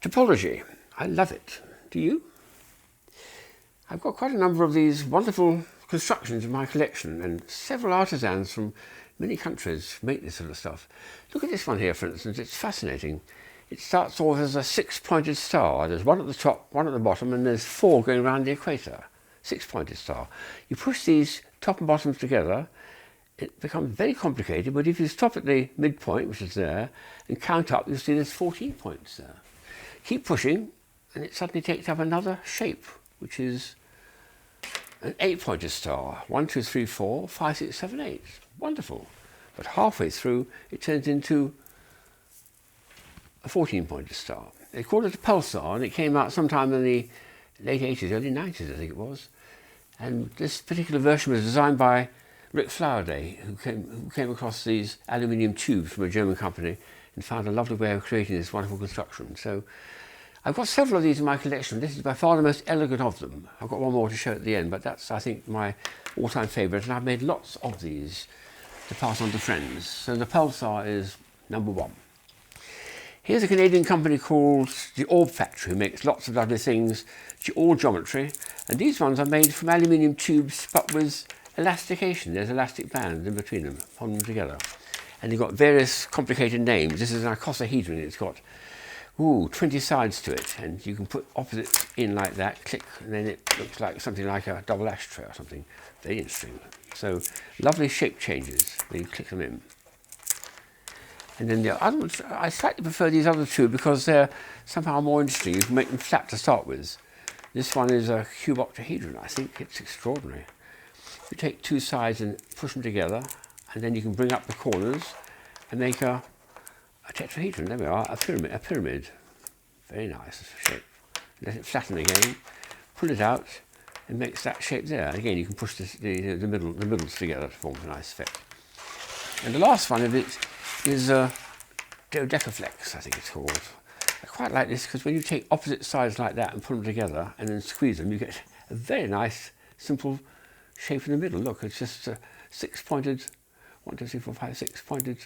Topology. I love it. Do you? I've got quite a number of these wonderful constructions in my collection, and several artisans from many countries make this sort of stuff. Look at this one here, for instance. It's fascinating. It starts off as a six-pointed star. There's one at the top, one at the bottom, and there's four going around the equator. Six-pointed star. You push these top and bottoms together, it becomes very complicated, but if you stop at the midpoint, which is there, and count up, you'll see there's 14 points there. Keep pushing, and it suddenly takes up another shape, which is an 8-pointed star. 1, 2, 3, 4, 5, 6, 7, 8. Wonderful. But halfway through, it turns into a 14-pointed star. They called it a Pulsar, and it came out sometime in the late 80s, early 90s, I think it was. And this particular version was designed by Rick Flowerday, who came across these aluminium tubes from a German company and found a lovely way of creating this wonderful construction. So I've got several of these in my collection. This is by far the most elegant of them. I've got one more to show at the end, but that's, I think, my all-time favourite, and I've made lots of these to pass on to friends. So the Pulsar is number one. Here's a Canadian company called the Orb Factory, who makes lots of lovely things, all geometry, and these ones are made from aluminium tubes but with elastication. There's elastic bands in between them, hold them together. And they've got various complicated names. This is an icosahedron. It's got 20 sides to it, and you can put opposites in like that, click, and then it looks like something like a double ashtray or something. Very interesting. So lovely shape changes when you click them in. And then the other ones, I slightly prefer these other two because they're somehow more interesting. You can make them flat to start with. This one is a cube octahedron. I think it's extraordinary. You take two sides and push them together, and then you can bring up the corners and make a tetrahedron. There we are, a pyramid. Very nice shape. Let it flatten again, pull it out, and makes that shape there. And again, you can push the middles together to form a nice effect. And the last one of it is a dodecaflex, I think it's called. I quite like this because when you take opposite sides like that and put them together and then squeeze them, you get a very nice, simple shape in the middle. Look, it's just a six-pointed, 1, 2, 3, 4, 5, 6-pointed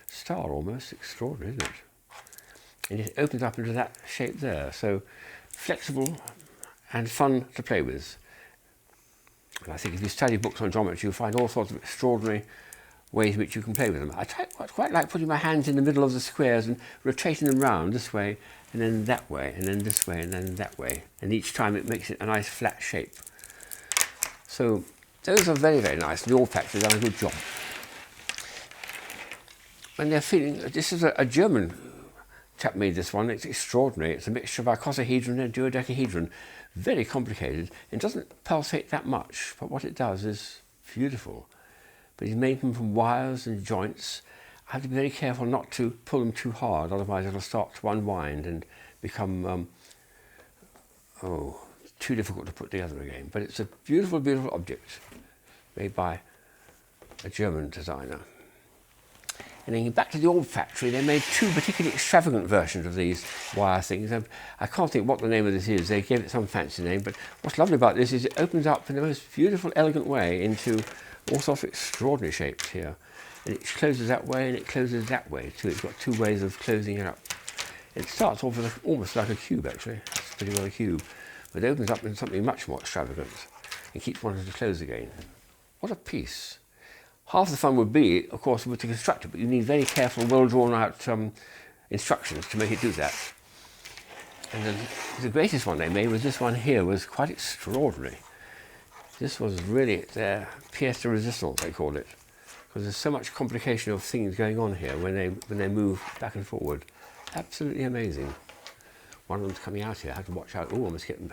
star almost. Extraordinary, isn't it? And it opens up into that shape there. So flexible and fun to play with. And I think if you study books on geometry, you'll find all sorts of extraordinary ways in which you can play with them. I quite like putting my hands in the middle of the squares and rotating them round this way, and then that way, and then this way, and then that way. And each time it makes it a nice flat shape. So those are very, very nice. The Orb Factory has done a good job. When they're feeling, this is a German chap made this one. It's extraordinary. It's a mixture of icosahedron and dodecahedron. Very complicated. It doesn't pulsate that much, but what it does is beautiful. But he's made them from wires and joints. I have to be very careful not to pull them too hard, otherwise it'll start to unwind and become too difficult to put together again. But it's a beautiful, beautiful object made by a German designer. And then back to the Orb Factory, they made two particularly extravagant versions of these wire things. I can't think what the name of this is. They gave it some fancy name, but what's lovely about this is it opens up in the most beautiful, elegant way into all sorts of extraordinary shapes here. And it closes that way and it closes that way too. It's got two ways of closing it up. It starts off with almost like a cube actually. It's pretty well a cube. But it opens up into something much more extravagant and keeps wanting to close again. What a piece. Half the fun would be, of course, to construct it, but you need very careful, well drawn out instructions to make it do that. And the greatest one they made was this one here, was quite extraordinary. This was really their pièce de résistance, they called it, because there's so much complication of things going on here when they move back and forward. Absolutely amazing. One of them's coming out here. I have to watch out. Oh, I must get them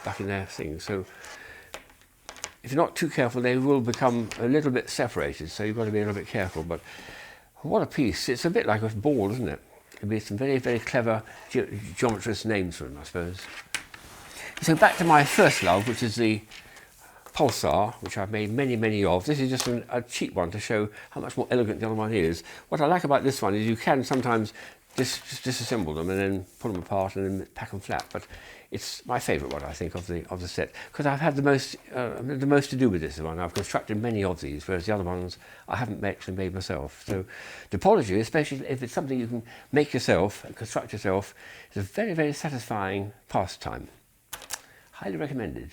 back in their thing. So if you're not too careful, they will become a little bit separated. So you've got to be a little bit careful. But what a piece! It's a bit like a ball, isn't it? It'd be some very, very clever geometrist names for them, I suppose. So back to my first love, which is the Pulsar, which I've made many, many of. This is just a cheap one to show how much more elegant the other one is. What I like about this one is you can sometimes just disassemble them and then pull them apart and then pack them flat. But it's my favourite one, I think, of the set, because I've had the most to do with this one. I've constructed many of these, whereas the other ones I haven't actually made myself. So topology, especially if it's something you can make yourself and construct yourself, is a very, very satisfying pastime. Highly recommended.